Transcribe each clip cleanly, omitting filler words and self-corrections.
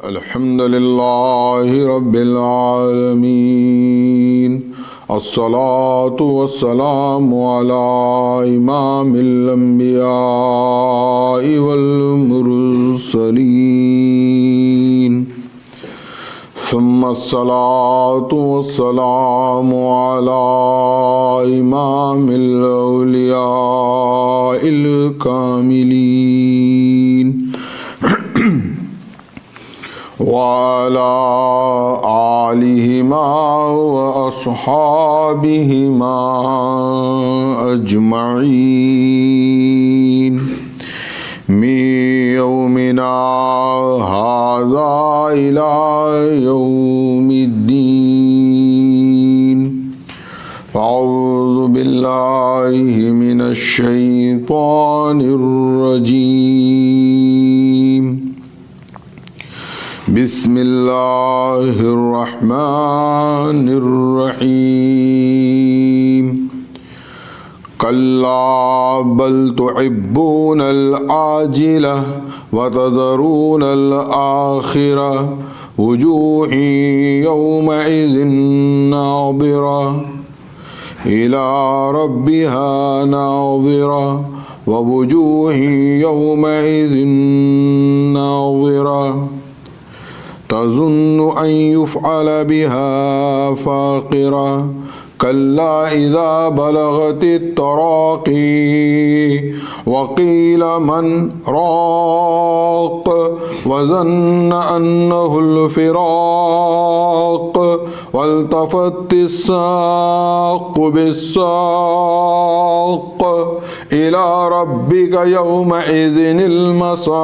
الحمد لله رب العالمين الصلاة والسلام على إمام الأنبياء والمرسلين ثم الصلاة والسلام على إمام الأولياء الكاملين وعلى آلهما وأصحابهما أجمعين من يومنا هذا إلى يوم الدين. أعوذ بالله من الشيطان الرجيم. بسم الله الرحمن الرحيم. كلا بل تحبون العاجلة وتذرون الآخرة وجوه يومئذ ناظرة إلى ربها ناظرة ووجوه يومئذ ناظرة تظن أن يفعل بها فاقرة كلا إذا بلغت التراقي وقيل من راق وظن أنه الفراق والتفت الساق بالساق إلى ربك يومئذ المساق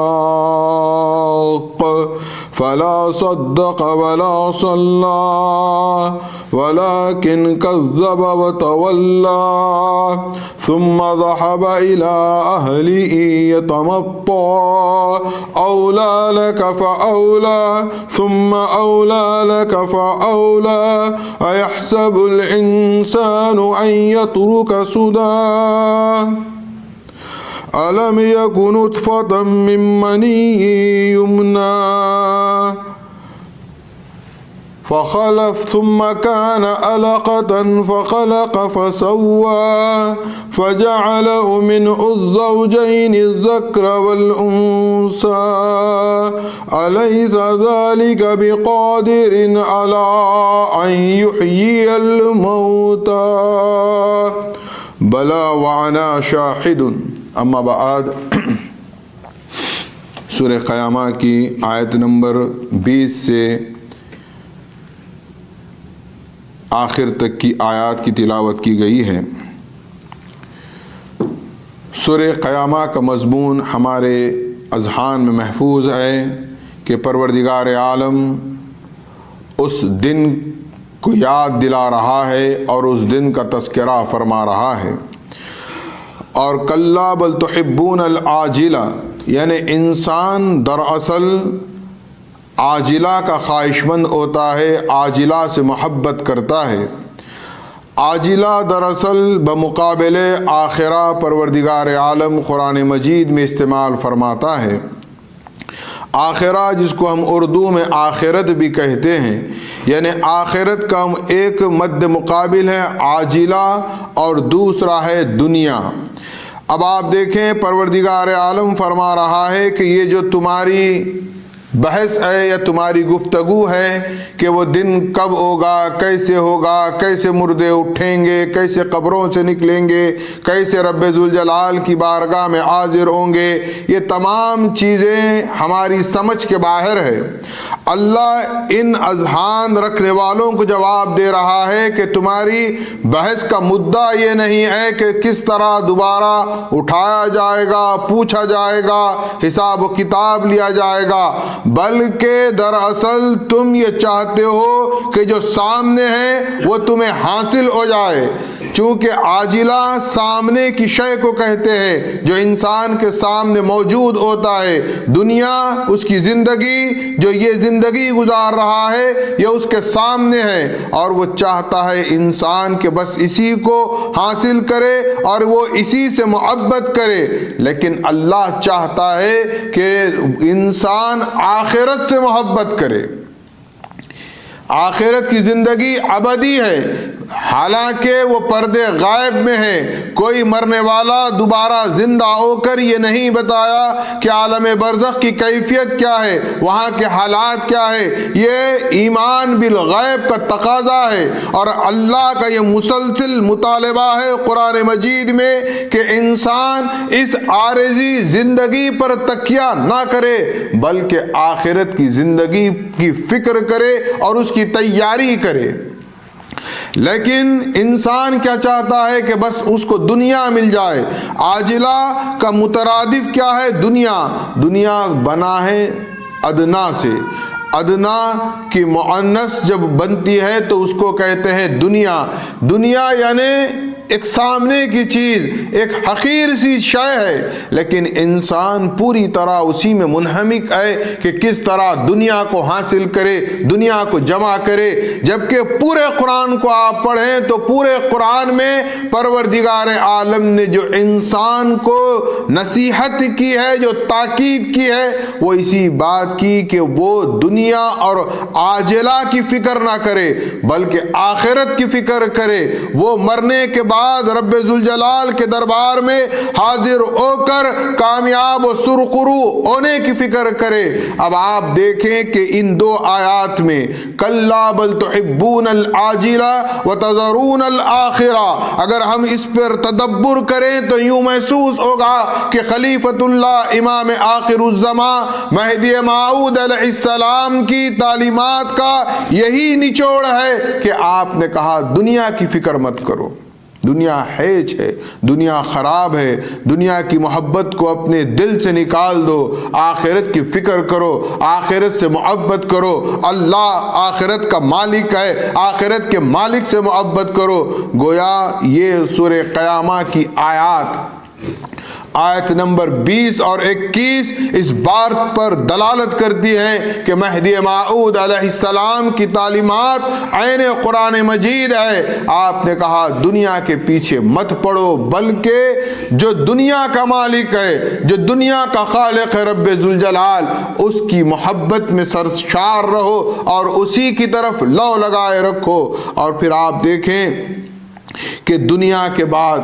فلا صدق ولا صلى ولكن كذب وتولى ثم ذهب إلى أهله يتمطى أولى لك فأولى ثم أولى لك فأولى أيحسب الإنسان أن يترك سدى ألم يكن نطفة من مني يمنى فخلف ثم كان علقة فخلق فسوى فجعله منه الزوجين الذكر والأنثى أليس ذلك بقادر على أن يحيي الموتى بلى وأنا شاهد. اما بعد سورہ قیامہ کی آیت نمبر 20 سے آخر تک کی آیات کی تلاوت کی گئی ہے. سورہ قیامہ کا مضمون ہمارے اذہان میں محفوظ ہے کہ پروردگار عالم اس دن کو یاد دلا رہا ہے اور اس دن کا تذکرہ فرما رہا ہے. اور کلا بل تحبون العاجلہ یعنی انسان دراصل عاجلہ کا خواہشمند ہوتا ہے، عاجلہ سے محبت کرتا ہے. عاجلہ دراصل بمقابل آخرہ پروردگار عالم قرآن مجید میں استعمال فرماتا ہے. آخرہ جس کو ہم اردو میں آخرت بھی کہتے ہیں، یعنی آخرت کا ہم ایک مد مقابل ہے عاجلہ اور دوسرا ہے دنیا. اب آپ دیکھیں پروردگار عالم فرما رہا ہے کہ یہ جو تمہاری بحث ہے یا تمہاری گفتگو ہے کہ وہ دن کب ہوگا، کیسے مردے اٹھیں گے، کیسے قبروں سے نکلیں گے، کیسے رب ذوالجلال کی بارگاہ میں حاضر ہوں گے، یہ تمام چیزیں ہماری سمجھ کے باہر ہے. اللہ ان اذہان رکھنے والوں کو جواب دے رہا ہے کہ تمہاری بحث کا مدعا یہ نہیں ہے کہ کس طرح دوبارہ اٹھایا جائے گا، پوچھا جائے گا، حساب و کتاب لیا جائے گا، بلکہ دراصل تم یہ چاہتے ہو کہ جو سامنے ہے وہ تمہیں حاصل ہو جائے. چونکہ عاجلہ سامنے کی شے کو کہتے ہیں جو انسان کے سامنے موجود ہوتا ہے۔ دنیا اس کی زندگی جو یہ زندگی گزار رہا ہے یہ اس کے سامنے ہے، اور وہ چاہتا ہے انسان کہ بس اسی کو حاصل کرے اور وہ اسی سے محبت کرے، لیکن اللہ چاہتا ہے کہ انسان آخرت سے محبت کرے۔ آخرت کی زندگی ابدی ہے، حالانکہ وہ پردے غائب میں ہے۔ کوئی مرنے والا دوبارہ زندہ ہو کر یہ نہیں بتایا کہ عالم برزخ کی کیفیت کیا ہے، وہاں کے حالات کیا ہے۔ یہ ایمان بالغیب کا تقاضا ہے، اور اللہ کا یہ مسلسل مطالبہ ہے قرآن مجید میں کہ انسان اس عارضی زندگی پر تکیہ نہ کرے، بلکہ آخرت کی زندگی کی فکر کرے اور اس کی تیاری کرے۔ لیکن انسان کیا چاہتا ہے کہ بس اس کو دنیا مل جائے۔ عاجلہ کا مترادف کیا ہے؟ دنیا۔ دنیا بنا ہے ادنا سے۔ ادنا کی مؤنث جب بنتی ہے تو اس کو کہتے ہیں دنیا۔ دنیا یعنی ایک سامنے کی چیز، ایک حقیر سی شے ہے، لیکن انسان پوری طرح اسی میں منہمک ہے کہ کس طرح دنیا کو حاصل کرے، دنیا کو جمع کرے۔ جبکہ پورے قرآن کو آپ پڑھیں تو پورے قرآن میں پروردگار عالم نے جو انسان کو نصیحت کی ہے، جو تاکید کی ہے، وہ اسی بات کی کہ وہ دنیا اور عاجلہ کی فکر نہ کرے بلکہ آخرت کی فکر کرے۔ وہ مرنے کے بعد رب ذوالجلال کے دربار میں حاضر ہو کر کامیاب و سرخرو ہونے کی فکر کرے۔ اب آپ دیکھیں کہ ان دو آیات میں کلا بل تحبون العاجلہ وتذرون الآخرہ، اگر ہم اس پر تدبر کریں تو یوں محسوس ہوگا کہ خلیفۃ اللہ امام آخر الزمان مہدی موعود علیہ السلام کی تعلیمات کا یہی نچوڑ ہے کہ آپ نے کہا دنیا کی فکر مت کرو، دنیا ہیچ ہے، دنیا خراب ہے، دنیا کی محبت کو اپنے دل سے نکال دو، آخرت کی فکر کرو، آخرت سے محبت کرو۔ اللہ آخرت کا مالک ہے، آخرت کے مالک سے محبت کرو۔ گویا یہ سورہ قیامہ کی آیت نمبر 20 اور 21 اس بات پر دلالت کرتی ہے کہ مہدی موعود علیہ السلام کی تعلیمات عین قرآن مجید ہے۔ آپ نے کہا دنیا کے پیچھے مت پڑو، بلکہ جو دنیا کا مالک ہے، جو دنیا کا خالق ہے رب ذوالجلال، اس کی محبت میں سرشار رہو اور اسی کی طرف لو لگائے رکھو۔ اور پھر آپ دیکھیں کہ دنیا کے بعد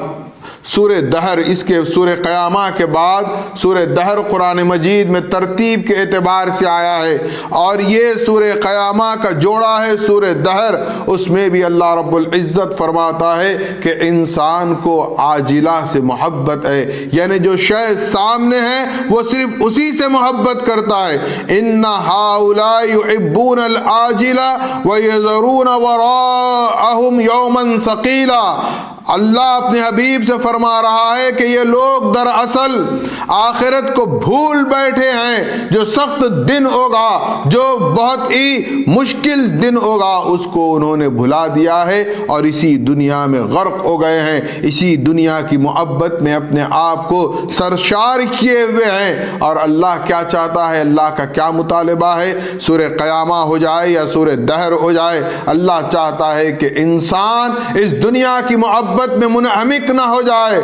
سورہ دہر، اس کے سورہ قیامہ کے بعد سورہ دہر قرآن مجید میں ترتیب کے اعتبار سے آیا ہے، اور یہ سورہ قیامہ کا جوڑا ہے سورہ دہر۔ اس میں بھی اللہ رب العزت فرماتا ہے کہ انسان کو عاجلہ سے محبت ہے، یعنی جو شے سامنے ہے وہ صرف اسی سے محبت کرتا ہے۔ ان ہؤلاء یحبون العاجلہ ویذرون وراءہم یوما ثقیلا۔ اللہ اپنے حبیب سے فرما رہا ہے کہ یہ لوگ دراصل آخرت کو بھول بیٹھے ہیں، جو سخت دن ہوگا، جو بہت ہی مشکل دن ہوگا، اس کو انہوں نے بھلا دیا ہے اور اسی دنیا میں غرق ہو گئے ہیں، اسی دنیا کی محبت میں اپنے آپ کو سرشار کیے ہوئے ہیں۔ اور اللہ کیا چاہتا ہے، اللہ کا کیا مطالبہ ہے؟ سورہ قیامہ ہو جائے یا سورہ دہر ہو جائے، اللہ چاہتا ہے کہ انسان اس دنیا کی محبت میں منہمک نہ ہو جائے،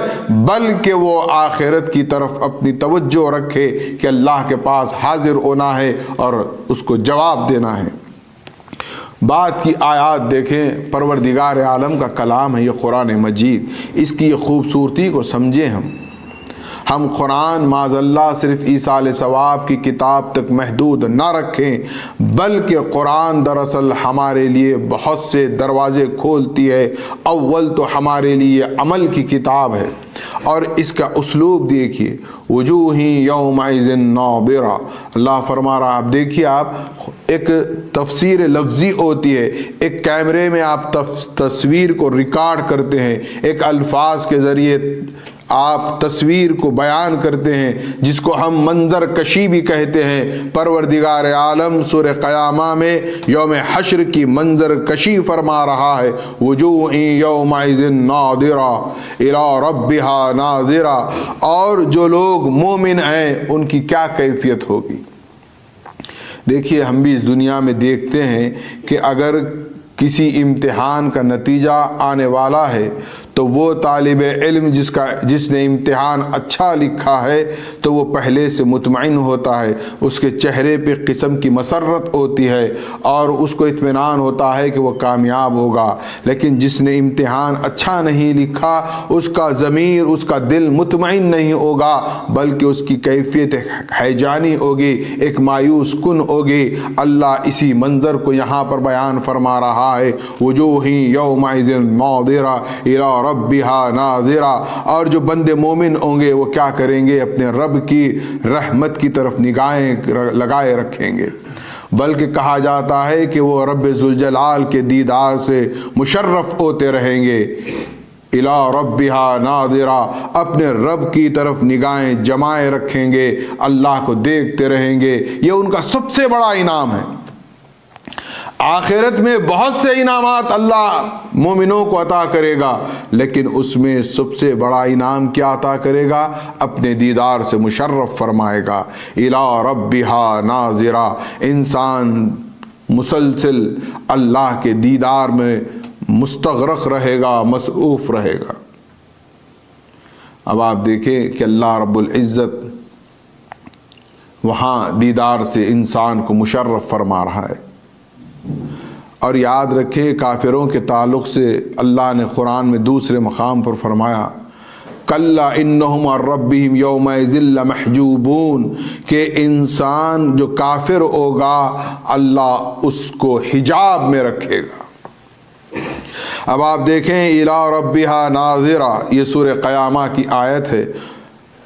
بلکہ وہ آخرت کی طرف اپنی توجہ رکھے کہ اللہ کے پاس حاضر ہونا ہے اور اس کو جواب دینا ہے۔ بعد کی آیات دیکھیں، پروردگار عالم کا کلام ہے یہ قرآن مجید، اس کی یہ خوبصورتی کو سمجھیں۔ ہم قرآن معاذ اللہ صرف ایصال ثواب کی کتاب تک محدود نہ رکھیں، بلکہ قرآن دراصل ہمارے لیے بہت سے دروازے کھولتی ہے۔ اول تو ہمارے لیے عمل کی کتاب ہے، اور اس کا اسلوب دیکھیے، وجوہ یومئذ ناظرہ۔ اللہ فرما رہا، آپ دیکھیے، آپ ایک تفسیر لفظی ہوتی ہے، ایک کیمرے میں آپ تصویر کو ریکارڈ کرتے ہیں، ایک الفاظ کے ذریعے آپ تصویر کو بیان کرتے ہیں جس کو ہم منظر کشی بھی کہتے ہیں۔ پروردگار عالم سورہ قیامہ میں یوم حشر کی منظر کشی فرما رہا ہے، وجوہ یومئذ ناظرہ الی ربہا ناظرہ، اور جو لوگ مومن ہیں ان کی کیا کیفیت ہوگی۔ دیکھیے ہم بھی اس دنیا میں دیکھتے ہیں کہ اگر کسی امتحان کا نتیجہ آنے والا ہے تو وہ طالب علم جس نے امتحان اچھا لکھا ہے تو وہ پہلے سے مطمئن ہوتا ہے، اس کے چہرے پہ قسم کی مسرت ہوتی ہے اور اس کو اطمینان ہوتا ہے کہ وہ کامیاب ہوگا۔ لیکن جس نے امتحان اچھا نہیں لکھا اس کا ضمیر، اس کا دل مطمئن نہیں ہوگا، بلکہ اس کی کیفیت ہیجانی ہوگی، ایک مایوس کن ہوگی۔ اللہ اسی منظر کو یہاں پر بیان فرما رہا ہے، وجوہ یومئذ ناظرہ الی ربہا ناظرہ، اور جو بندے مومن ہوں گے وہ کیا کریں گے؟ اپنے رب کی رحمت کی طرف نگاہیں لگائے رکھیں گے، بلکہ کہا جاتا ہے کہ وہ رب ذوالجلال کے دیدار سے مشرف ہوتے رہیں گے۔ الی ربہا ناظرہ، اپنے رب کی طرف نگاہیں جمائے رکھیں گے، اللہ کو دیکھتے رہیں گے۔ یہ ان کا سب سے بڑا انعام ہے۔ آخرت میں بہت سے انعامات اللہ مومنوں کو عطا کرے گا، لیکن اس میں سب سے بڑا انعام کیا عطا کرے گا؟ اپنے دیدار سے مشرف فرمائے گا۔ الی ربہا ناظرہ، انسان مسلسل اللہ کے دیدار میں مستغرق رہے گا، مصروف رہے گا۔ اب آپ دیکھیں کہ اللہ رب العزت وہاں دیدار سے انسان کو مشرف فرما رہا ہے۔ اور یاد رکھے کافروں کے تعلق سے اللہ نے قرآن میں دوسرے مقام پر فرمایا، کلا انہم عن ربہم یومئذ لمحجوبون، کہ انسان جو کافر ہوگا اللہ اس کو حجاب میں رکھے گا۔ اب آپ دیکھیں الی ربہا ناظرہ، یہ سورہ قیامہ کی آیت ہے۔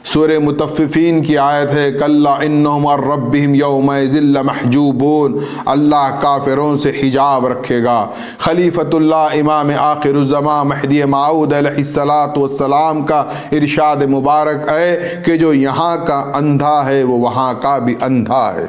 سورہ مطففین کی آیت ہے، کلا انہم عن ربہم یومئذ لمحجوبون، اللہ کافروں سے حجاب رکھے گا۔ خلیفۃ اللہ امام آخر الزمان مہدی موعود علیہ السلام کا ارشاد مبارک ہے کہ جو یہاں کا اندھا ہے وہ وہاں کا بھی اندھا ہے۔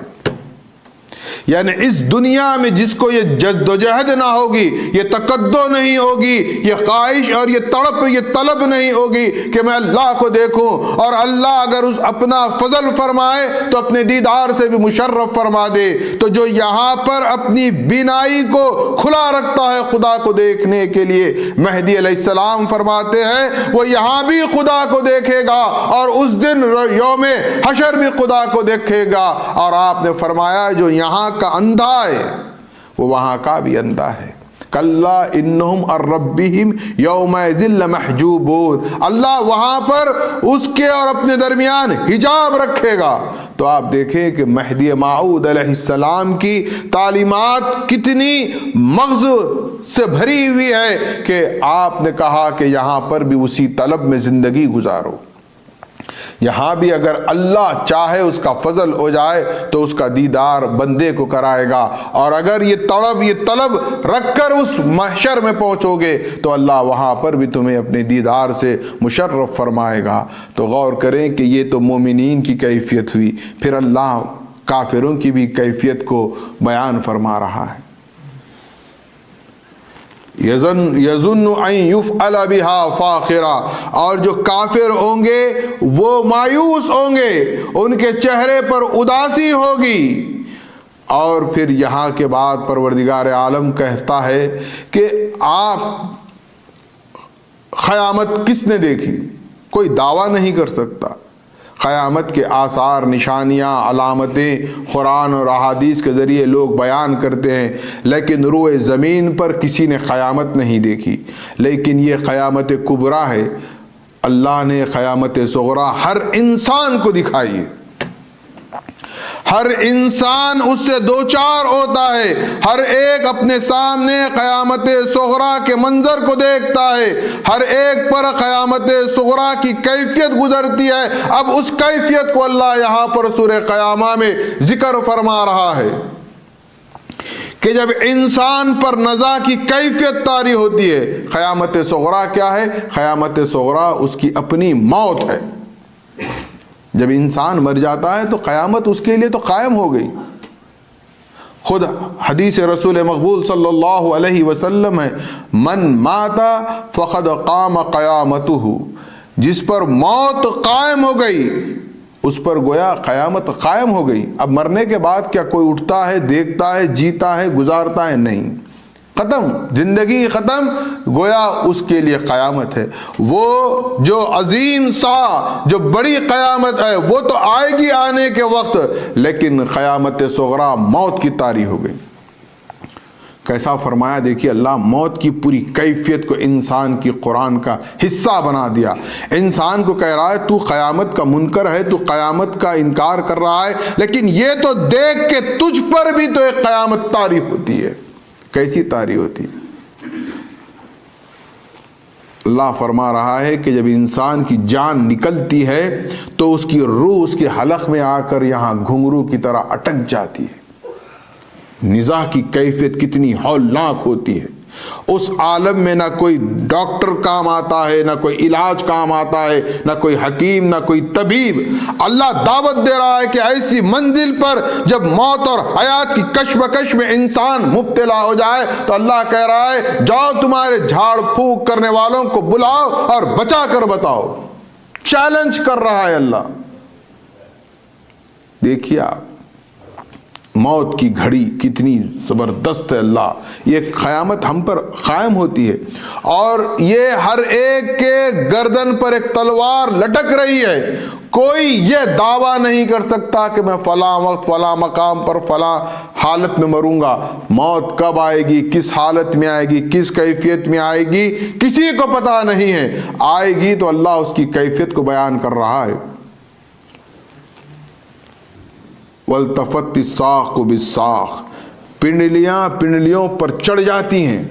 یعنی اس دنیا میں جس کو یہ جد و جہد نہ ہوگی، یہ تقدو نہیں ہوگی، یہ خواہش اور یہ تڑپ، یہ طلب نہیں ہوگی کہ میں اللہ کو دیکھوں، اور اللہ اگر اس اپنا فضل فرمائے تو اپنے دیدار سے بھی مشرف فرما دے، تو جو یہاں پر اپنی بینائی کو کھلا رکھتا ہے خدا کو دیکھنے کے لیے، مہدی علیہ السلام فرماتے ہیں وہ یہاں بھی خدا کو دیکھے گا اور اس دن یوم حشر بھی خدا کو دیکھے گا۔ اور آپ نے فرمایا جو یہاں کا اندھا ہے وہ وہاں کا بھی اندھا ہے۔ کلا انہم عن ربہم یومئذ لمحجوبون، اللہ وہاں پر اس کے اور اپنے درمیان حجاب رکھے گا۔ تو آپ دیکھیں کہ مہدی موعود علیہ السلام کی تعلیمات کتنی مغز سے بھری ہوئی ہے کہ آپ نے کہا کہ یہاں پر بھی اسی طلب میں زندگی گزارو۔ یہاں بھی اگر اللہ چاہے اس کا فضل ہو جائے تو اس کا دیدار بندے کو کرائے گا، اور اگر یہ تڑپ یہ طلب رکھ کر اس محشر میں پہنچو گے تو اللہ وہاں پر بھی تمہیں اپنے دیدار سے مشرف فرمائے گا۔ تو غور کریں کہ یہ تو مومنین کی کیفیت ہوئی، پھر اللہ کافروں کی بھی کیفیت کو بیان فرما رہا ہے۔ یظن ان یفعل بها فاخرہ، اور جو کافر ہوں گے وہ مایوس ہوں گے، ان کے چہرے پر اداسی ہوگی۔ اور پھر یہاں کے بعد پروردگار عالم کہتا ہے کہ آپ قیامت کس نے دیکھی؟ کوئی دعویٰ نہیں کر سکتا۔ قیامت کے آثار، نشانیاں، علامتیں قرآن اور احادیث کے ذریعے لوگ بیان کرتے ہیں، لیکن روئے زمین پر کسی نے قیامت نہیں دیکھی۔ لیکن یہ قیامت کبریٰ ہے، اللہ نے قیامت صغریٰ ہر انسان کو دکھائی ہے۔ ہر انسان اس سے دوچار ہوتا ہے، ہر ایک اپنے سامنے قیامت صغریٰ کے منظر کو دیکھتا ہے، ہر ایک پر قیامت صغریٰ کی کیفیت گزرتی ہے۔ اب اس کیفیت کو اللہ یہاں پر سورہ قیامہ میں ذکر فرما رہا ہے کہ جب انسان پر نزا کی کیفیت طاری ہوتی ہے. قیامت صغریٰ کیا ہے؟ قیامت صغریٰ اس کی اپنی موت ہے. جب انسان مر جاتا ہے تو قیامت اس کے لیے تو قائم ہو گئی. خود حدیث رسول مقبول صلی اللہ علیہ وسلم ہے، من مات فقد قام قیامتہ، جس پر موت قائم ہو گئی اس پر گویا قیامت قائم ہو گئی. اب مرنے کے بعد کیا کوئی اٹھتا ہے، دیکھتا ہے، جیتا ہے، گزارتا ہے؟ نہیں، ختم، زندگی ختم. گویا اس کے لیے قیامت ہے. وہ جو عظیم سا، جو بڑی قیامت ہے وہ تو آئے گی آنے کے وقت، لیکن قیامت صغریٰ موت کی طاری ہو گئی. کیسا فرمایا دیکھیے اللہ، موت کی پوری کیفیت کو انسان کی قرآن کا حصہ بنا دیا. انسان کو کہہ رہا ہے تو قیامت کا منکر ہے، تو قیامت کا انکار کر رہا ہے، لیکن یہ تو دیکھ کہ تجھ پر بھی تو ایک قیامت طاری ہوتی ہے. کیسی طاری ہوتی؟ اللہ فرما رہا ہے کہ جب انسان کی جان نکلتی ہے تو اس کی روح اس کے حلق میں آ کر یہاں گھنگرو کی طرح اٹک جاتی ہے. نزاع کی کیفیت کتنی ہولناک ہوتی ہے. اس عالم میں نہ کوئی ڈاکٹر کام آتا ہے، نہ کوئی علاج کام آتا ہے، نہ کوئی حکیم، نہ کوئی طبیب. اللہ دعوت دے رہا ہے کہ ایسی منزل پر جب موت اور حیات کی کشمکش میں انسان مبتلا ہو جائے تو اللہ کہہ رہا ہے جاؤ تمہارے جھاڑ پھونک کرنے والوں کو بلاؤ اور بچا کر بتاؤ. چیلنج کر رہا ہے اللہ. دیکھیے آپ موت کی گھڑی کتنی زبردست ہے. اللہ، یہ قیامت ہم پر قائم ہوتی ہے اور یہ ہر ایک کے گردن پر ایک تلوار لٹک رہی ہے. کوئی یہ دعویٰ نہیں کر سکتا کہ میں فلاں وقت فلاں مقام پر فلاں حالت میں مروں گا. موت کب آئے گی، کس حالت میں آئے گی، کس کیفیت میں آئے گی، کسی کو پتہ نہیں ہے. آئے گی تو اللہ اس کی کیفیت کو بیان کر رہا ہے. والتفت الساق بالساق، پنڈلیاں پنڈلیوں پر چڑھ جاتی ہیں.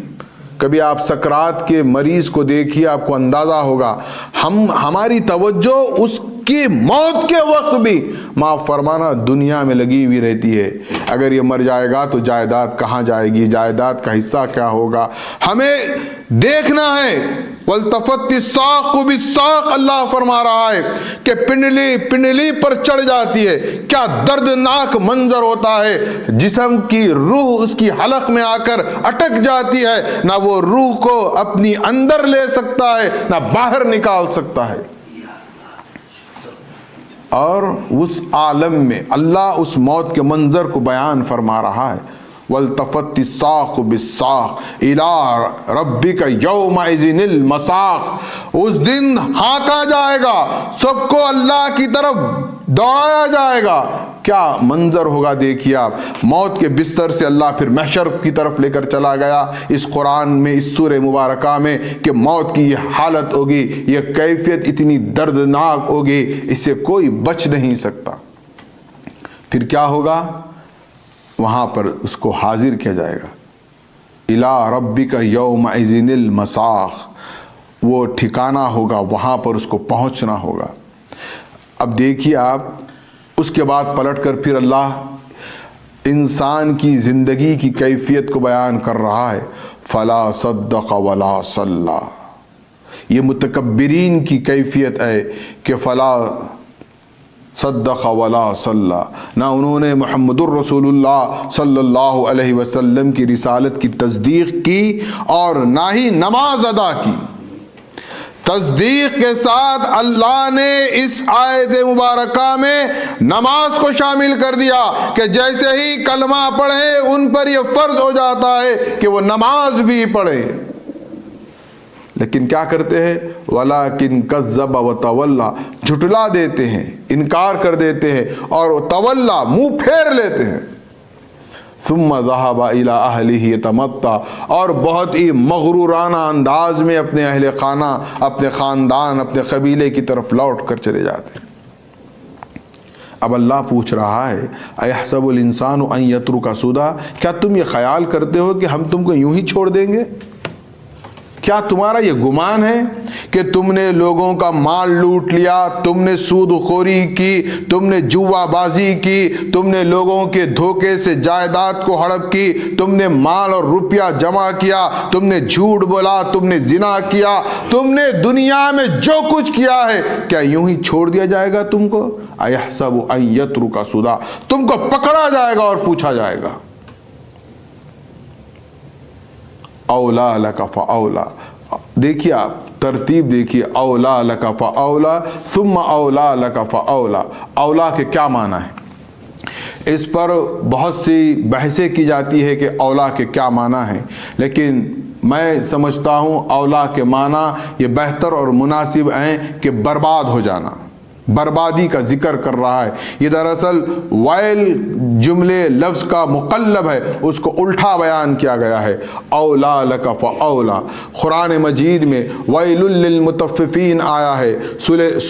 کبھی آپ سکرات کے مریض کو دیکھیے، آپ کو اندازہ ہوگا ہماری توجہ اس کی موت کے وقت بھی معاف فرمانا دنیا میں لگی ہوئی رہتی ہے. اگر یہ مر جائے گا تو جائیداد کہاں جائے گی، جائیداد کا حصہ کیا ہوگا، ہمیں دیکھنا ہے. والتفت الساق بالساق، اللہ فرما رہا ہے کہ پنڈلی پنڈلی پر چڑھ جاتی ہے. کیا دردناک منظر ہوتا ہے. جسم کی روح اس کی حلق میں آ کر اٹک جاتی ہے، نہ وہ روح کو اپنی اندر لے سکتا ہے نہ باہر نکال سکتا ہے. اور اس عالم میں اللہ اس موت کے منظر کو بیان فرما رہا ہے. والتفت الساق بالساق الى ربک یومئذ المساق، اس دن ہانکا جائے گا، سب کو اللہ کی طرف دوڑایا جائے گا. کیا منظر ہوگا دیکھیے آپ. موت کے بستر سے اللہ پھر محشر کی طرف لے کر چلا گیا اس قرآن میں، اس سورہ مبارکہ میں، کہ موت کی یہ حالت ہوگی، یہ کیفیت اتنی دردناک ہوگی، اس سے کوئی بچ نہیں سکتا. پھر کیا ہوگا؟ وہاں پر اس کو حاضر کیا جائے گا. الی ربک یومئذ المساق، وہ ٹھکانہ ہوگا، وہاں پر اس کو پہنچنا ہوگا. اب دیکھیے آپ، اس کے بعد پلٹ کر پھر اللہ انسان کی زندگی کی کیفیت کو بیان کر رہا ہے. فلا صدق ولا صلی، یہ متکبرین کی کیفیت ہے کہ فلا صدق ولا صلی، نہ انہوں نے محمد الرسول اللہ صلی اللہ علیہ وسلم کی رسالت کی تصدیق کی اور نہ ہی نماز ادا کی. تصدیق کے ساتھ اللہ نے اس آیت مبارکہ میں نماز کو شامل کر دیا کہ جیسے ہی کلمہ پڑھیں ان پر یہ فرض ہو جاتا ہے کہ وہ نماز بھی پڑھیں. لیکن کیا کرتے ہیں؟ وَلَكِنْ كَذَّبَ وَتَوَلَّى، جھٹلا دیتے ہیں، انکار کر دیتے ہیں اور تولّا، منہ پھیر لیتے ہیں. ثُمَّ ذَهَبَ إِلَىٰ أَهْلِهِ يَتَمَطَّىٰ، اور بہت ہی مغرورانہ انداز میں اپنے اہل خانہ، اپنے خاندان، اپنے قبیلے کی طرف لوٹ کر چلے جاتے ہیں. اب اللہ پوچھ رہا ہے اَيَحْسَبُ الْإِنسَانُ أَن يَتْرُكَ سُدًى، کیا تم یہ خیال کرتے ہو کہ ہم تم کو یوں ہی چھوڑ دیں گے؟ کیا تمہارا یہ گمان ہے کہ تم نے لوگوں کا مال لوٹ لیا، تم نے سود خوری کی، تم نے جوا بازی کی، تم نے لوگوں کے دھوکے سے جائیداد کو ہڑپ کی، تم نے مال اور روپیہ جمع کیا، تم نے جھوٹ بولا، تم نے زنا کیا، تم نے دنیا میں جو کچھ کیا ہے کیا یوں ہی چھوڑ دیا جائے گا تم کو؟ اَيَحْسَبُ أَن يَتْرُكَ سُدًى، تم کو پکڑا جائے گا اور پوچھا جائے گا۔ اولا لک فاولا، دیکھیے آپ ترتیب دیکھیے، اولا لک فاولا ثم اولا لک فاولا۔ اولا کے کیا معنی ہے؟ اس پر بہت سی بحثیں کی جاتی ہے کہ اولا کے کیا معنی ہیں، لیکن میں سمجھتا ہوں اولا کے معنی یہ بہتر اور مناسب ہیں کہ برباد ہو جانا، بربادی کا ذکر کر رہا ہے۔ یہ دراصل وائل جملے لفظ کا مقلب ہے، اس کو الٹا بیان کیا گیا ہے۔ اولا لک فاولا، قرآن مجید میں ویل للمطففین آیا ہے،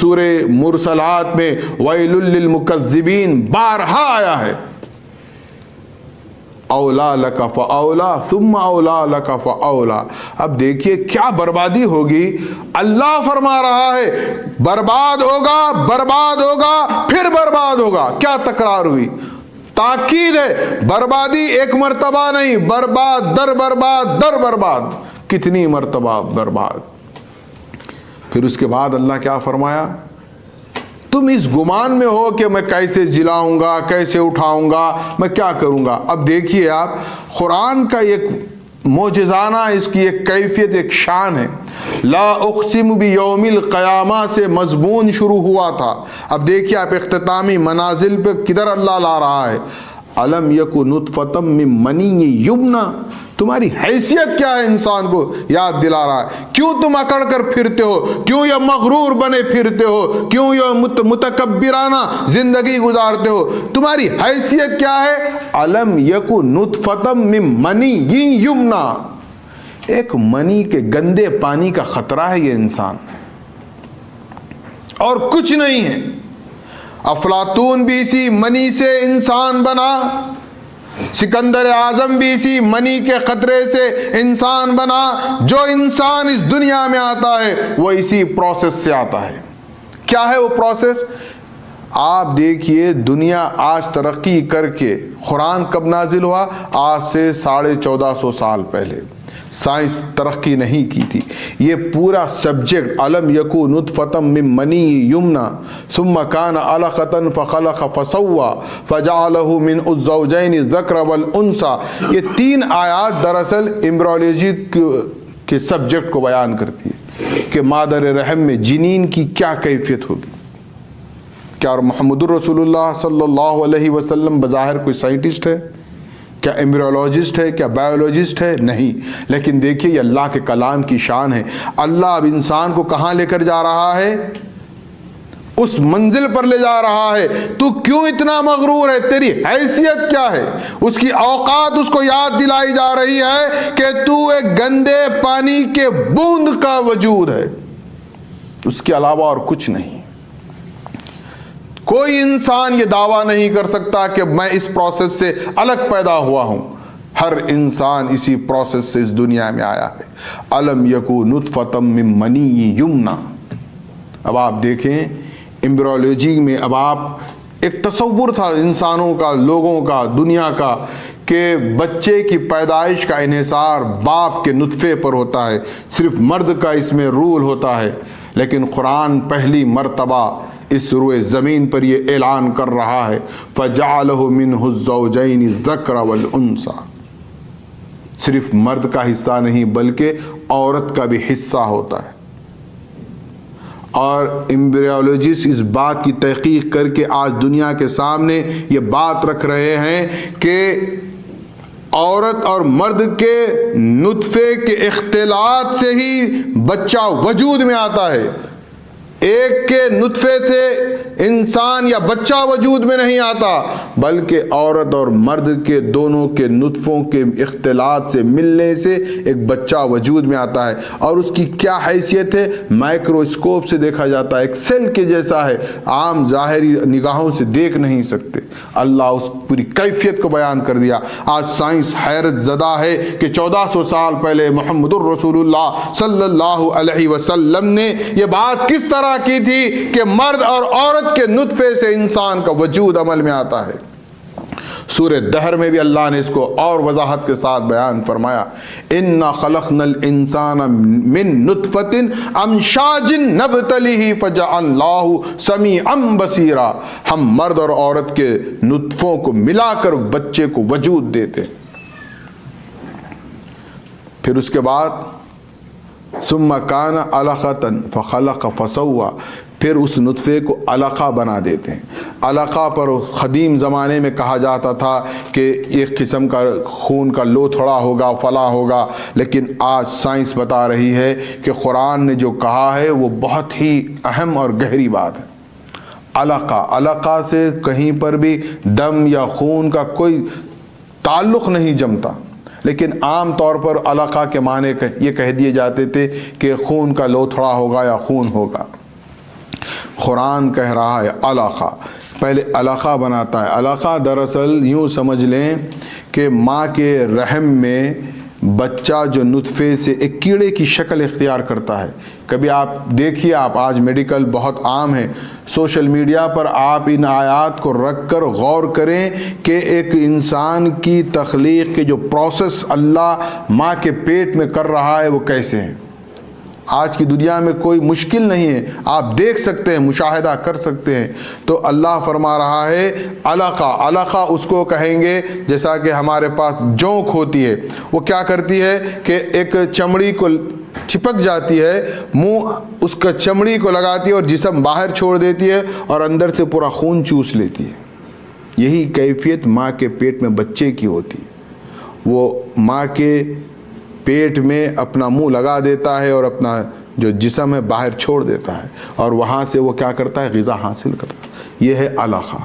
سورہ مرسلات میں ویل للمکذبین بارہا آیا ہے۔ اولا لک فاولا ثم اولا لک فاولا۔ اب دیکھیے کیا بربادی ہوگی، اللہ فرما رہا ہے برباد ہوگا، برباد ہوگا، پھر برباد ہوگا۔ کیا تکرار ہوئی؟ تاکید ہے، بربادی ایک مرتبہ نہیں، برباد در برباد در برباد، کتنی مرتبہ برباد۔ پھر اس کے بعد اللہ کیا فرمایا؟ تم اس گمان میں ہو کہ میں کیسے جلاؤں گا، کیسے اٹھاؤں گا، میں کیا کروں گا۔ اب دیکھیے آپ، قرآن کا ایک معجزانہ، اس کی ایک کیفیت، ایک شان ہے۔ لا اقسم بیوم القیامہ سے مضمون شروع ہوا تھا، اب دیکھیے آپ اختتامی منازل پہ کدھر اللہ لا رہا ہے۔ الم یک نطفۃ من منی یمنی، تمہاری حیثیت کیا ہے انسان کو یاد دلا رہا ہے۔ کیوں تم اکڑ کر پھرتے ہو، کیوں یہ مغرور بنے پھرتے ہو، کیوں یہ متکبرانہ زندگی گزارتے ہو، تمہاری حیثیت کیا ہے؟ الم یک نطفۃ من منی یمنی، ایک منی کے گندے پانی کا خطرہ ہے یہ انسان، اور کچھ نہیں ہے۔ افلاطون بھی اسی منی سے انسان بنا، سکندر اعظم بھی اسی منی کے قطرے سے انسان بنا، جو انسان اس دنیا میں آتا ہے وہ اسی پروسیس سے آتا ہے۔ کیا ہے وہ پروسیس؟ آپ دیکھیے دنیا آج ترقی کر کے، قرآن کب نازل ہوا؟ آج سے 1450 سال پہلے۔ سائنس ترقی نہیں کی تھی، یہ پورا سبجیکٹ علم یکو نطفۃ من منی یمنی ثم کان علقۃ فخلق فسوى فجعلہ من الزوجین الذکر والانثى، یہ 3 آیات دراصل ایمبریولوجی کے سبجیکٹ کو بیان کرتی ہے کہ مادر رحم میں جنین کی کیا کیفیت ہوگی۔ کیا محمد الرسول اللہ صلی اللہ علیہ وسلم بظاہر کوئی سائنٹسٹ ہے؟ کیا ایمبریولوجسٹ ہے؟ کیا بایولوجسٹ ہے؟ نہیں، لیکن دیکھیے یہ اللہ کے کلام کی شان ہے۔ اللہ اب انسان کو کہاں لے کر جا رہا ہے؟ اس منزل پر لے جا رہا ہے۔ تو کیوں اتنا مغرور ہے؟ تیری حیثیت کیا ہے؟ اس کی اوقات اس کو یاد دلائی جا رہی ہے کہ تو ایک گندے پانی کے بوند کا وجود ہے، اس کے علاوہ اور کچھ نہیں۔ کوئی انسان یہ دعویٰ نہیں کر سکتا کہ میں اس پروسیس سے الگ پیدا ہوا ہوں، ہر انسان اسی پروسیس سے اس دنیا میں آیا ہے۔ الم یکو نطفۃ من منی یمنی۔ اب آپ دیکھیں ایمبریولوجی میں، اب آپ ایک تصور تھا انسانوں کا، لوگوں کا، دنیا کا، کہ بچے کی پیدائش کا انحصار باپ کے نطفے پر ہوتا ہے، صرف مرد کا اس میں رول ہوتا ہے، لیکن قرآن پہلی مرتبہ اس روئے زمین پر یہ اعلان کر رہا ہے فَجَعَلَهُ مِنْهُ الزَّوْجَيْنِ الذَّكْرَ وَالْأُنْثَى، صرف مرد کا حصہ نہیں بلکہ عورت کا بھی حصہ ہوتا ہے۔ اور ایمبریولوجسٹ اس بات کی تحقیق کر کے آج دنیا کے سامنے یہ بات رکھ رہے ہیں کہ عورت اور مرد کے نطفے کے اختلاط سے ہی بچہ وجود میں آتا ہے۔ ایک کے نطفے سے انسان یا بچہ وجود میں نہیں آتا، بلکہ عورت اور مرد کے دونوں کے نطفوں کے اختلاط سے ملنے سے ایک بچہ وجود میں آتا ہے، اور اس کی کیا حیثیت ہے؟ مائکروسکوپ سے دیکھا جاتا ہے، ایک سیل کے جیسا ہے، عام ظاہری نگاہوں سے دیکھ نہیں سکتے۔ اللہ اس پوری کیفیت کو بیان کر دیا۔ آج سائنس حیرت زدہ ہے کہ 1400 سال پہلے محمد الرسول اللہ صلی اللہ علیہ وسلم نے یہ بات کس طرح کی تھی کہ مرد اور عورت کے نطفے سے انسان کا وجود عمل میں آتا ہے۔ سورہ دہر میں بھی اللہ نے اس کو اور وضاحت کے ساتھ بیان فرمایا، اِنَّا خَلَقْنَا الْإِنسَانَ مِن نُطْفَةٍ أَمْشَاجٍ نَبْتَلِهِ فَجَعَلْنَاهُ سَمِيعًا بَصِيرًا، ہم مرد اور عورت کے نطفوں کو ملا کر بچے کو وجود دیتے۔ پھر اس کے بعد ثم کان علقۃ فخلق فسوى، پھر اس نطفے کو علقہ بنا دیتے ہیں۔ علقہ پر قدیم زمانے میں کہا جاتا تھا کہ ایک قسم کا خون کا لوتھڑا ہوگا، فلاں ہوگا، لیکن آج سائنس بتا رہی ہے کہ قرآن نے جو کہا ہے وہ بہت ہی اہم اور گہری بات ہے۔ علقہ سے کہیں پر بھی دم یا خون کا کوئی تعلق نہیں جمتا، لیکن عام طور پر علقہ کے معنی یہ کہہ دیے جاتے تھے کہ خون کا لوتھڑا ہوگا یا خون ہوگا۔ قرآن کہہ رہا ہے علقہ، پہلے علقہ بناتا ہے۔ علقہ دراصل یوں سمجھ لیں کہ ماں کے رحم میں بچہ جو نطفے سے ایک کیڑے کی شکل اختیار کرتا ہے۔ کبھی آپ دیکھیے، آپ آج میڈیکل بہت عام ہے، سوشل میڈیا پر آپ ان آیات کو رکھ کر غور کریں کہ ایک انسان کی تخلیق کے جو پروسیس اللہ ماں کے پیٹ میں کر رہا ہے وہ کیسے ہیں۔ آج کی دنیا میں کوئی مشکل نہیں ہے، آپ دیکھ سکتے ہیں، مشاہدہ کر سکتے ہیں۔ تو اللہ فرما رہا ہے علقہ، علقہ اس کو کہیں گے جیسا کہ ہمارے پاس جونک ہوتی ہے، وہ کیا کرتی ہے کہ ایک چمڑی کو چپک جاتی ہے، منہ اس کا چمڑی کو لگاتی ہے اور جسم باہر چھوڑ دیتی ہے اور اندر سے پورا خون چوس لیتی ہے۔ یہی کیفیت ماں کے پیٹ میں بچے کی ہوتی ہے۔ وہ ماں کے پیٹ میں اپنا منہ لگا دیتا ہے اور اپنا جو جسم ہے باہر چھوڑ دیتا ہے، اور وہاں سے وہ کیا کرتا ہے؟ غذا حاصل کرتا ہے۔ یہ ہے علقہ۔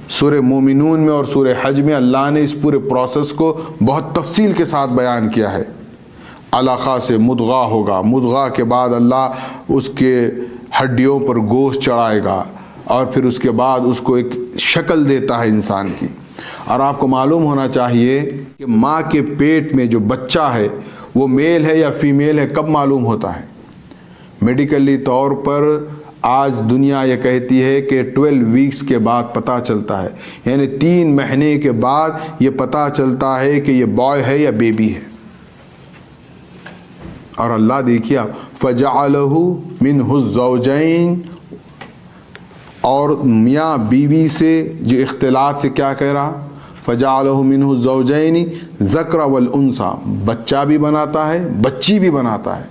سورہ مومنون میں اور سورہ حج میں اللہ نے اس پورے پروسیس کو بہت تفصیل کے ساتھ بیان کیا ہے۔ علقہ سے مدغہ ہوگا، مدغہ کے بعد اللہ اس کے ہڈیوں پر گوشت چڑھائے گا، اور پھر اس کے بعد اس کو ایک شکل دیتا ہے انسان کی۔ اور آپ کو معلوم ہونا چاہیے کہ ماں کے پیٹ میں جو بچہ ہے وہ میل ہے یا فیمیل ہے، کب معلوم ہوتا ہے؟ میڈیکلی طور پر آج دنیا یہ کہتی ہے کہ 12 ویکس کے بعد پتہ چلتا ہے، یعنی 3 مہینے کے بعد یہ پتہ چلتا ہے کہ یہ بوائے ہے یا بیبی ہے۔ اور اللہ دیکھیے فَجَعَلَهُ مِنْهُ الزَّوْجَيْنِ، اور میاں بیوی سے جو اختلاط سے کیا کہہ رہا؟ فَجَعَلَهُ مِنْهُ الزَّوْجَيْنِ الذَّكَرَ وَالْأُنثَى، بچہ بھی بناتا ہے، بچی بھی بناتا ہے۔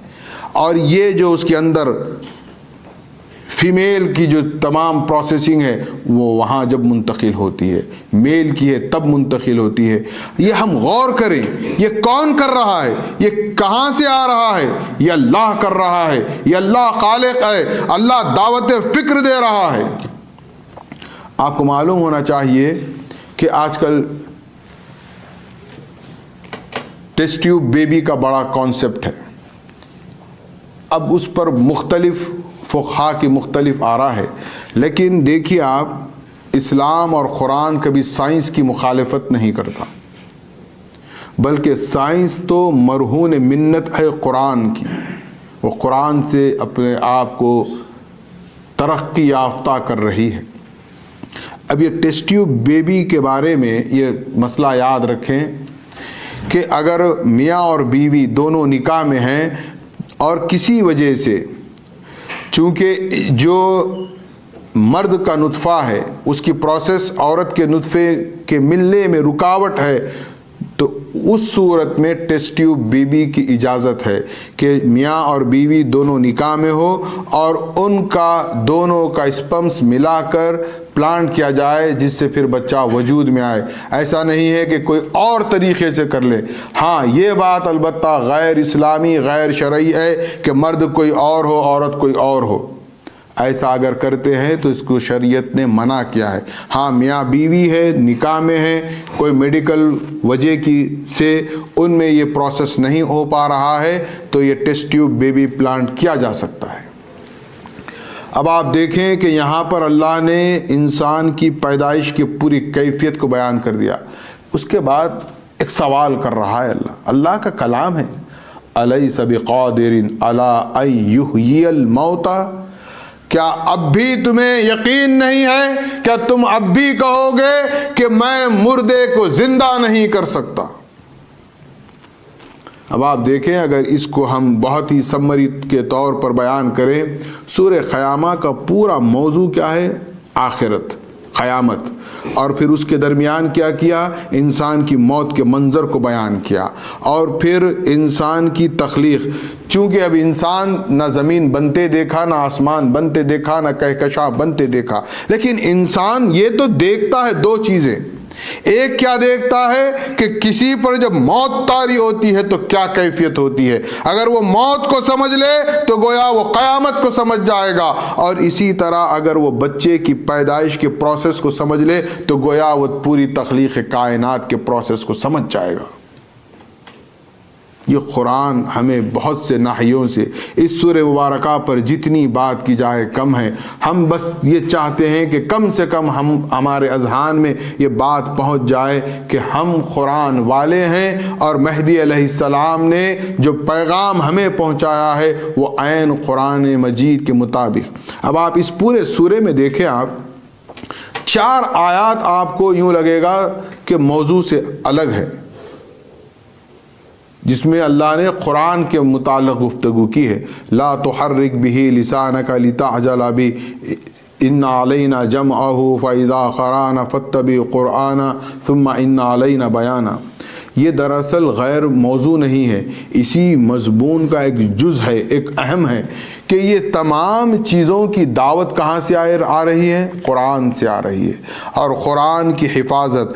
اور یہ جو اس کے اندر فیمیل کی جو تمام پروسیسنگ ہے وہ وہاں جب منتقل ہوتی ہے، میل کی ہے تب منتقل ہوتی ہے۔ یہ ہم غور کریں، یہ کون کر رہا ہے؟ یہ کہاں سے آ رہا ہے؟ یہ اللہ کر رہا ہے، یہ اللہ خالق ہے، اللہ دعوت فکر دے رہا ہے۔ آپ کو معلوم ہونا چاہیے کہ آج کل ٹیسٹ ٹیوب بیبی کا بڑا کانسیپٹ ہے۔ اب اس پر مختلف فقہا کی مختلف آرا ہے، لیکن دیکھیے آپ، اسلام اور قرآن کبھی سائنس کی مخالفت نہیں کرتا، بلکہ سائنس تو مرہون منت ہے قرآن کی، وہ قرآن سے اپنے آپ کو ترقی یافتہ کر رہی ہے۔ اب یہ ٹیسٹ ٹیوب بیبی کے بارے میں یہ مسئلہ یاد رکھیں کہ اگر میاں اور بیوی دونوں نکاح میں ہیں اور کسی وجہ سے چونکہ جو مرد کا نطفہ ہے اس کی پروسیس عورت کے نطفے کے ملنے میں رکاوٹ ہے، تو اس صورت میں ٹیسٹ ٹیوب بیبی کی اجازت ہے کہ میاں اور بیوی دونوں نکاح میں ہو اور ان کا دونوں کا اسپمس ملا کر پلانٹ کیا جائے، جس سے پھر بچہ وجود میں آئے۔ ایسا نہیں ہے کہ کوئی اور طریقے سے کر لے۔ ہاں، یہ بات البتہ غیر اسلامی، غیر شرعی ہے کہ مرد کوئی اور ہو، عورت کوئی اور ہو۔ ایسا اگر کرتے ہیں تو اس کو شریعت نے منع کیا ہے۔ ہاں میاں بیوی ہے، نکاح میں ہے، کوئی میڈیکل وجہ کی سے ان میں یہ پروسیس نہیں ہو پا رہا ہے تو یہ ٹیسٹ ٹیوب بیبی پلانٹ کیا جا سکتا ہے۔ اب آپ دیکھیں کہ یہاں پر اللہ نے انسان کی پیدائش کی پوری کیفیت کو بیان کر دیا، اس کے بعد ایک سوال کر رہا ہے اللہ کا کلام ہے، الیس بقادر علی ان یحیی الموتى، کیا اب بھی تمہیں یقین نہیں ہے؟ کیا تم اب بھی کہو گے کہ میں مردے کو زندہ نہیں کر سکتا؟ اب آپ دیکھیں اگر اس کو ہم بہت ہی سمری کے طور پر بیان کریں، سورہ قیامہ کا پورا موضوع کیا ہے؟ آخرت، قیامت، اور پھر اس کے درمیان کیا کیا؟ انسان کی موت کے منظر کو بیان کیا، اور پھر انسان کی تخلیق۔ چونکہ اب انسان نہ زمین بنتے دیکھا، نہ آسمان بنتے دیکھا، نہ کہکشاں بنتے دیکھا، لیکن انسان یہ تو دیکھتا ہے دو چیزیں۔ ایک کیا دیکھتا ہے کہ کسی پر جب موت طاری ہوتی ہے تو کیا کیفیت ہوتی ہے، اگر وہ موت کو سمجھ لے تو گویا وہ قیامت کو سمجھ جائے گا، اور اسی طرح اگر وہ بچے کی پیدائش کے پروسیس کو سمجھ لے تو گویا وہ پوری تخلیق کائنات کے پروسیس کو سمجھ جائے گا۔ یہ قرآن ہمیں بہت سے ناحیوں سے، اس سورہ مبارکہ پر جتنی بات کی جائے کم ہے، ہم بس یہ چاہتے ہیں کہ کم سے کم ہمارے اذہان میں یہ بات پہنچ جائے کہ ہم قرآن والے ہیں، اور مہدی علیہ السلام نے جو پیغام ہمیں پہنچایا ہے وہ عین قرآن مجید کے مطابق۔ اب آپ اس پورے سورے میں دیکھیں، آپ 4 آیات آپ کو یوں لگے گا کہ موضوع سے الگ ہے، جس میں اللہ نے قرآن کے متعلق گفتگو کی ہے۔ لا تحرک بہ لسانک لتعجل بہ ان علینا جمعہ فاذا قرأنا فاتبع قرآنا ثم ان علینا بیانا۔ یہ دراصل غیر موضوع نہیں ہے، اسی مضمون کا ایک جز ہے، ایک اہم ہے کہ یہ تمام چیزوں کی دعوت کہاں سے آ رہی ہے؟ قرآن سے آ رہی ہے، اور قرآن کی حفاظت۔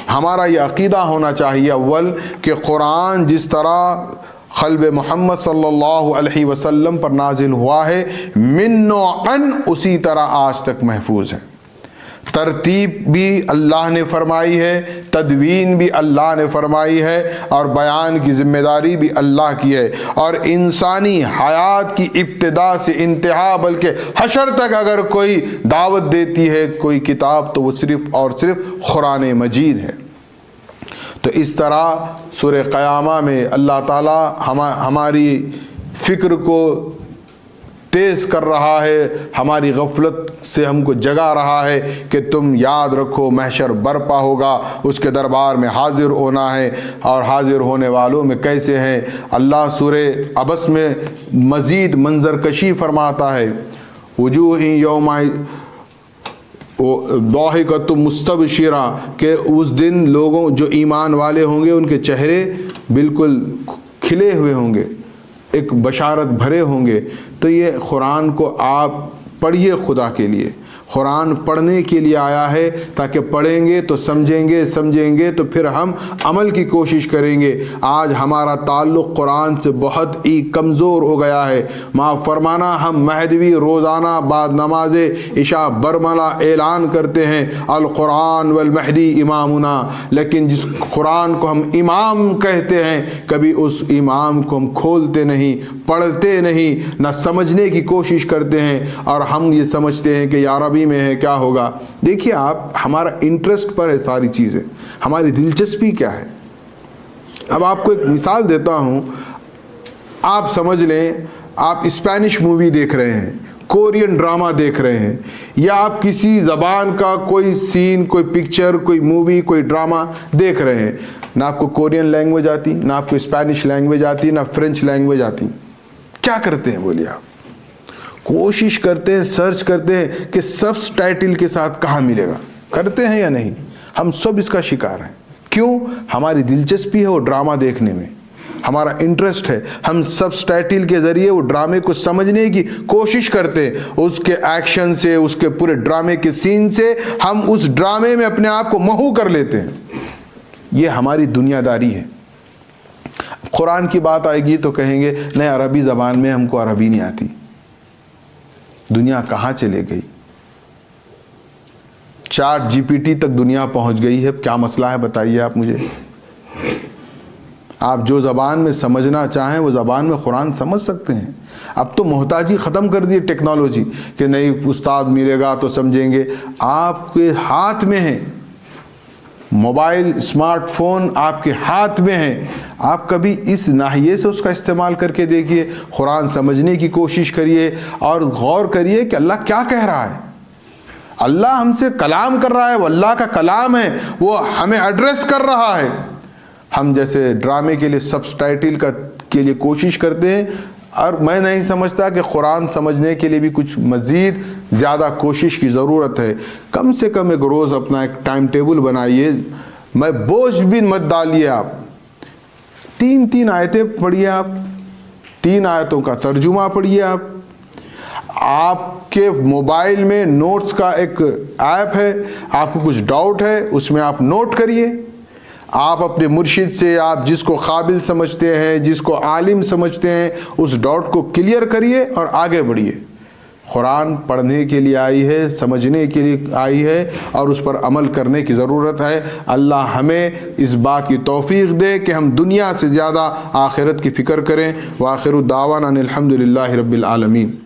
ہمارا یہ عقیدہ ہونا چاہیے اول کہ قرآن جس طرح قلب محمد صلی اللہ علیہ وسلم پر نازل ہوا ہے من و عن، اسی طرح آج تک محفوظ ہے۔ ترتیب بھی اللہ نے فرمائی ہے، تدوین بھی اللہ نے فرمائی ہے، اور بیان کی ذمہ داری بھی اللہ کی ہے، اور انسانی حیات کی ابتدا سے انتہا بلکہ حشر تک اگر کوئی دعوت دیتی ہے کوئی کتاب تو وہ صرف اور صرف قرآن مجید ہے۔ تو اس طرح سورہ قیامہ میں اللہ تعالی ہماری فکر کو تیز کر رہا ہے، ہماری غفلت سے ہم کو جگا رہا ہے کہ تم یاد رکھو محشر برپا ہوگا، اس کے دربار میں حاضر ہونا ہے، اور حاضر ہونے والوں میں کیسے ہیں۔ اللہ سورہ عبس میں مزید منظر کشی فرماتا ہے، وجوہ یوم ضاحکۃ مستبشرہ، کہ اس دن لوگوں جو ایمان والے ہوں گے ان کے چہرے بالکل کھلے ہوئے ہوں گے، ایک بشارت بھرے ہوں گے۔ تو یہ قرآن کو آپ پڑھیے، خدا کے لیے قرآن پڑھنے کے لیے آیا ہے، تاکہ پڑھیں گے تو سمجھیں گے تو پھر ہم عمل کی کوشش کریں گے۔ آج ہمارا تعلق قرآن سے بہت ہی کمزور ہو گیا ہے۔ معاف فرمانا، ہم مہدوی روزانہ بعد نماز عشاء برملا اعلان کرتے ہیں القرآن والمہدی امامنا، لیکن جس قرآن کو ہم امام کہتے ہیں کبھی اس امام کو ہم کھولتے نہیں، پڑھتے نہیں، نہ سمجھنے کی کوشش کرتے ہیں، اور ہم یہ سمجھتے ہیں کہ یا ربی میں ہے کیا ہوگا۔ دیکھیے آپ، ہمارا انٹرسٹ پر ہے ساری چیزیں، ہماری دلچسپی کیا ہے۔ اب آپ کو ایک مثال دیتا ہوں، آپ سمجھ لیں آپ اسپینش مووی دیکھ رہے ہیں، کورین ڈرامہ دیکھ رہے ہیں، یا آپ کسی زبان کا کوئی سین، کوئی پکچر، کوئی مووی، کوئی ڈرامہ دیکھ رہے ہیں، نہ آپ کو کورین لینگویج آتی، نہ آپ کو اسپینش لینگویج آتی، نہ فرینچ لینگویج آتی، کیا کرتے ہیں بولیے آپ؟ کوشش کرتے ہیں، سرچ کرتے ہیں کہ سب ٹائٹل کے ساتھ کہاں ملے گا، کرتے ہیں یا نہیں؟ ہم سب اس کا شکار ہیں۔ کیوں؟ ہماری دلچسپی ہے وہ ڈرامہ دیکھنے میں، ہمارا انٹرسٹ ہے، ہم سب ٹائٹل کے ذریعے وہ ڈرامے کو سمجھنے کی کوشش کرتے ہیں، اس کے ایکشن سے، اس کے پورے ڈرامے کے سین سے ہم اس ڈرامے میں اپنے آپ کو محو کر لیتے ہیں۔ یہ ہماری دنیا داری ہے۔ قرآن کی بات آئے گی تو کہیں گے نہیں عربی زبان میں ہم کو عربی نہیں آتی، دنیا کہاں چلے گئی؟ چیٹ جی پی ٹی تک دنیا پہنچ گئی ہے، کیا مسئلہ ہے بتائیے آپ مجھے؟ آپ جو زبان میں سمجھنا چاہیں وہ زبان میں قرآن سمجھ سکتے ہیں۔ اب تو محتاجی ختم کر دی ٹیکنالوجی کہ نہیں استاد ملے گا تو سمجھیں گے، آپ کے ہاتھ میں ہے موبائل، اسمارٹ فون آپ کے ہاتھ میں ہے۔ آپ کبھی اس ناحیے سے اس کا استعمال کر کے دیکھیے، قرآن سمجھنے کی کوشش کریے اور غور کریے کہ اللہ کیا کہہ رہا ہے۔ اللہ ہم سے کلام کر رہا ہے، وہ اللہ کا کلام ہے، وہ ہمیں ایڈریس کر رہا ہے۔ ہم جیسے ڈرامے کے لیے سب ٹائٹل کے لیے کوشش کرتے ہیں، اور میں نہیں سمجھتا کہ قرآن سمجھنے کے لیے بھی کچھ مزید زیادہ کوشش کی ضرورت ہے۔ کم سے کم ایک روز اپنا ایک ٹائم ٹیبل بنائیے، میں بوجھ بھی مت ڈالیے، آپ 3 آیتیں پڑھیے، آپ 3 آیتوں کا ترجمہ پڑھیے۔ آپ کے موبائل میں نوٹس کا ایک ایپ ہے، آپ کو کچھ ڈاؤٹ ہے اس میں آپ نوٹ کریے۔ آپ اپنے مرشد سے، آپ جس کو قابل سمجھتے ہیں، جس کو عالم سمجھتے ہیں، اس ڈاؤٹ کو کلیئر کریے اور آگے بڑھیے۔ قرآن پڑھنے کے لیے آئی ہے، سمجھنے کے لیے آئی ہے، اور اس پر عمل کرنے کی ضرورت ہے۔ اللہ ہمیں اس بات کی توفیق دے کہ ہم دنیا سے زیادہ آخرت کی فکر کریں۔ وآخر دعوانا ان الحمد للہ رب العالمین۔